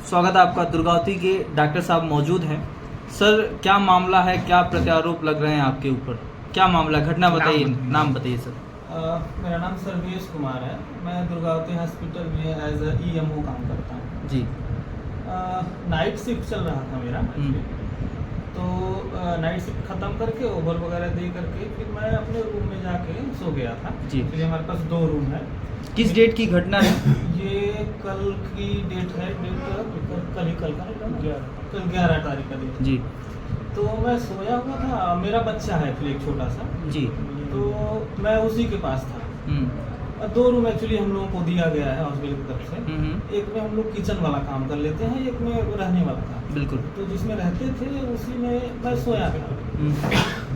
स्वागत है आपका। दुर्गावती के डॉक्टर साहब मौजूद हैं। सर, क्या मामला है, क्या प्रत्यारोप लग रहे हैं आपके ऊपर? क्या मामला, घटना बताइए, नाम बताइए सर। मेरा नाम सर्वेश कुमार है। मैं दुर्गावती हॉस्पिटल में एज EMO काम करता हूँ जी। नाइट शिफ्ट चल रहा था मेरा। तो नाइट शिफ्ट ख़त्म करके ओवर वगैरह दे करके फिर मैं अपने रूम में जाके सो गया था जी। फिर हमारे पास 2 रूम है। किस डेट की घटना है? ये कल की डेट है। कल का कल 11 तारीख का डेट जी तो मैं सोया हुआ था। मेरा बच्चा है फिर एक छोटा सा जी। तो मैं उसी के पास था। 2 रूम एक्चुअली हम लोगों को दिया गया है हॉस्पिटल की तरफ से। एक में हम लोग किचन वाला काम कर लेते हैं, एक में रहने वाला काम। बिल्कुल। तो जिसमें रहते थे उसी में मैं सोया था।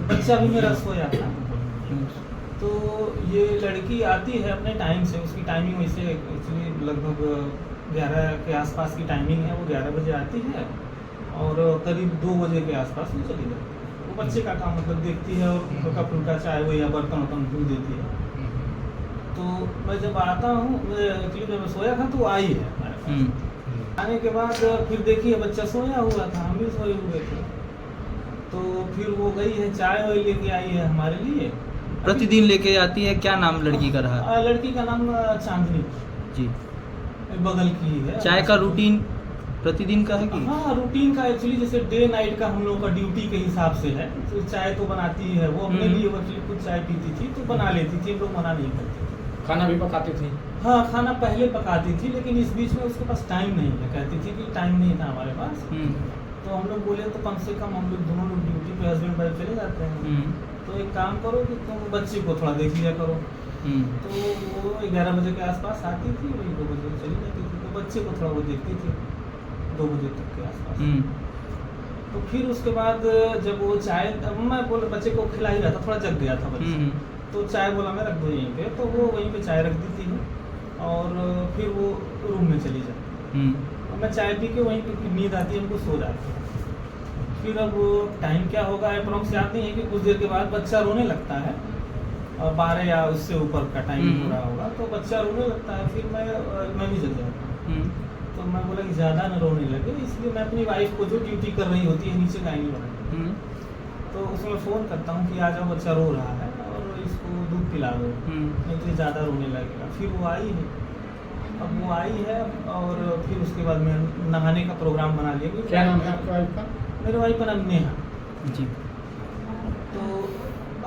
बच्चा भी मेरा सोया था। तो ये लड़की आती है अपने टाइम से, उसकी टाइमिंग वैसे एक्चुअली लगभग 11 के आसपास की टाइमिंग है। वो 11 बजे आती है और करीब 2 बजे के आसपास वो चली जाती है। वो बच्चे का काम मतलब देखती है और हल्का फुल्का चाय वो या बर्तन वर्तन धुल देती है। तो मैं जब आता हूँ, एक्चुअली जब मैं सोया था तो वो आई है हमारे पास। आने के बाद फिर देखिए बच्चा सोया हुआ था, हम भी सोए हुए थे। तो फिर वो गई है चाय वाय लेके आई है हमारे लिए। प्रतिदिन लेके आती है? क्या नाम लड़की का रहा? लड़की का नाम चांदनी जी। बगल की है। चाय का रूटीन प्रतिदिन का है कि? हाँ, रूटीन का एक्चुअली जैसे डे नाइट का हम लोग का ड्यूटी के हिसाब से है। तो चाय तो बनाती है वो अपने लिए, एक्चुअली खुद चाय पीती थी तो बना लेती थी, हम लोग मना नहीं करते थे। खाना भी पकाती थी? हाँ, खाना पहले पकाती थी लेकिन इस बीच में उसके पास टाइम नहीं है। कहती थी कि टाइम नहीं था हमारे पास। तो हम लोग बोले तो कम से कम हम लोग दोनों लोग ड्यूटी पे हस्बैंड वाइफ चले जाते हैं। तो एक काम करो कि तुम बच्चे को थोड़ा देख लिया करो। तो वो 11 बजे के आसपास आती थी, वही 2 बजे चली जाती थी। तो बच्चे को थोड़ा वो देखती थी 2 बजे तक के आसपास। तो फिर उसके बाद जब वो चाय, मैं बोला बच्चे को खिला ही रहा था, थोड़ा जग गया था बच्चा। तो चाय बोला मैं रख दो यहीं पे, तो वो वहीं पे चाय रख देती है और फिर वो रूम में चली जाती है। मैं चाय पी के वहीं पे नींद आती है, हमको सो जाती है। फिर अब टाइम क्या होगा अप्रॉक्स याद नहीं है कि कुछ देर के बाद बच्चा रोने लगता है। 12 या उससे ऊपर का टाइम हो रहा होगा तो बच्चा रोने लगता है। फिर मैं भी जग जाता हूँ। तो मैं बोला कि ज़्यादा न रोने लगे, इसलिए मैं अपनी वाइफ को जो ड्यूटी कर रही होती है नीचे गायनी वाला, तो उसमें फ़ोन करता हूँ कि आ जाओ बच्चा रो रहा है और इसको दूध पिला दो, नहीं तो ज़्यादा रोने लगेगा। फिर वो आई है। अब वो आई है और फिर उसके बाद मैं नहाने का प्रोग्राम बना लिया। क्या नाम है आपका वाइफ का? मेरे वाइफ का नाम नेहा जी। तो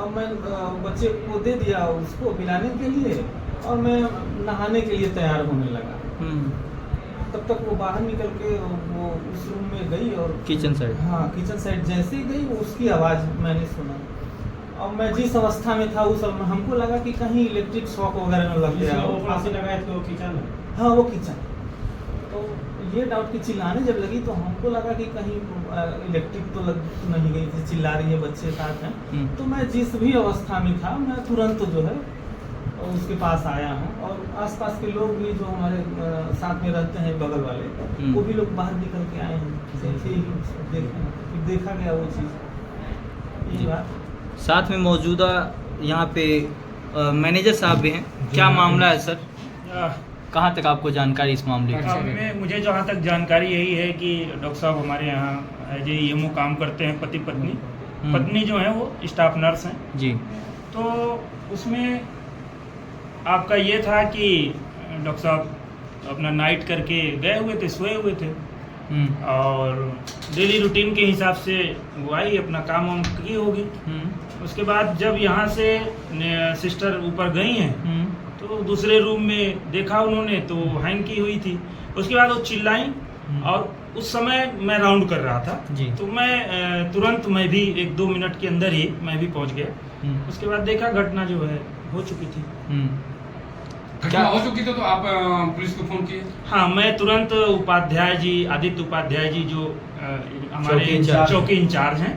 अब मैं बच्चे को दे दिया उसको पिलाने के लिए और मैं नहाने के लिए तैयार होने लगा। तब तक वो बाहर निकल के वो उस रूम में गई और किचन साइड? हाँ, किचन साइड जैसे ही गई वो उसकी आवाज़ मैंने सुना। और मैं जिस अवस्था में था उस हमको लगा कि कहीं इलेक्ट्रिक शॉक वगैरह न लग गया हो। फांसी लगाए थे वो किचन है? हाँ, वो किचन। तो ये डाउट की चिल्लाने जब लगी तो हमको लगा कि कहीं इलेक्ट्रिक तो लग नहीं गई थी, चिल्ला रही है, बच्चे साथ हैं। तो मैं जिस भी अवस्था में था मैं तुरंत जो है उसके पास आया हूँ। और आसपास के लोग भी जो हमारे साथ में रहते हैं बगल वाले, वो भी लोग बाहर निकल के आए हैं। देखा गया वो चीज़। ये बात साथ में मौजूदा यहाँ पे मैनेजर साहब भी हैं। क्या मामला है सर? कहाँ तक आपको जानकारी इस मामले की? मुझे जहाँ तक जानकारी यही है कि डॉक्टर साहब हमारे यहाँ एज EMO काम करते हैं, पति पत्नी। पत्नी जो है वो स्टाफ नर्स हैं जी। तो उसमें आपका ये था कि डॉक्टर साहब अपना नाइट करके गए हुए थे, सोए हुए थे और डेली रूटीन के हिसाब से वो आई, अपना काम वाम की होगी। उसके बाद जब यहाँ से सिस्टर ऊपर गई हैं तो दूसरे रूम में देखा उन्होंने तो हैंग की हुई थी। उसके बाद वो चिल्लाई और उस समय मैं राउंड कर रहा था जी। तो मैं तुरंत मैं भी 1-2 मिनट के अंदर ही मैं भी पहुंच गया। उसके बाद देखा घटना जो है हो चुकी थी। घटना हो चुकी थी तो आप पुलिस को फोन किए? हाँ, मैं तुरंत उपाध्याय जी, आदित्य उपाध्याय जी जो हमारे चौकी इंचार्ज हैं,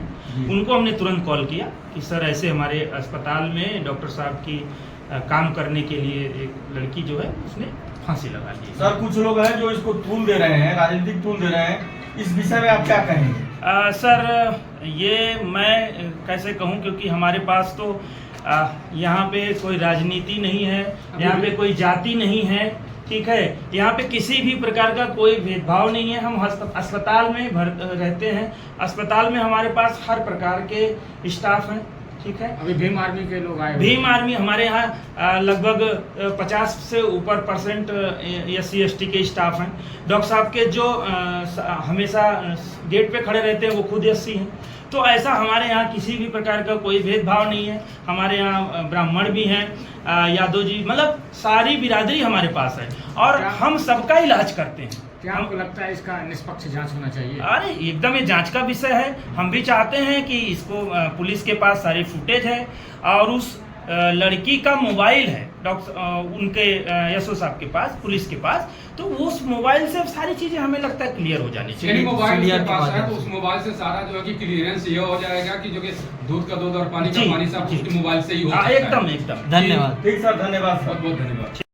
उनको हमने तुरंत कॉल किया कि सर ऐसे हमारे अस्पताल में डॉक्टर साहब की काम करने के लिए एक लड़की जो है उसने फांसी लगा ली। सर, कुछ लोग हैं जो इसको तूल दे रहे हैं, राजनीतिक तूल दे रहे हैं, इस विषय में आप क्या कहेंगे? सर, ये मैं कैसे कहूँ, क्योंकि हमारे पास तो यहाँ पे कोई राजनीति नहीं है, यहाँ पे कोई जाति नहीं है, ठीक है, यहाँ पे किसी भी प्रकार का कोई भेदभाव नहीं है। हम अस्पताल में रहते हैं, अस्पताल में हमारे पास हर प्रकार के स्टाफ हैं, ठीक है। अभी भीम आर्मी के लोग आए भीम आर्मी हमारे यहाँ लगभग 50 से ऊपर % SC/ST के स्टाफ हैं। डॉक्टर साहब के जो हमेशा गेट पे खड़े रहते हैं वो खुद SC हैं। तो ऐसा हमारे यहाँ किसी भी प्रकार का कोई भेदभाव नहीं है। हमारे यहाँ ब्राह्मण भी हैं, यादव जी, मतलब सारी बिरादरी हमारे पास है और हम सबका इलाज करते हैं। क्या आपको लगता है इसका निष्पक्ष जांच होना चाहिए? अरे एकदम ये जांच का विषय है। हम भी चाहते हैं कि इसको पुलिस के पास सारी फुटेज है और उस लड़की का मोबाइल है उनके यशो साहब के पास, पुलिस के पास, तो उस मोबाइल से सारी चीजें हमें लगता है क्लियर हो जानी चाहिए। मोबाइल के पास है तो उस मोबाइल से सारा जो है कि क्लियरेंस ये हो जाएगा कि जो कि दूध का दूध और पानी का पानी सब उसके मोबाइल से ही हो जाएगा। एकदम एकदम। धन्यवाद। ठीक सर, धन्यवाद सर। बहुत बहुत धन्यवाद।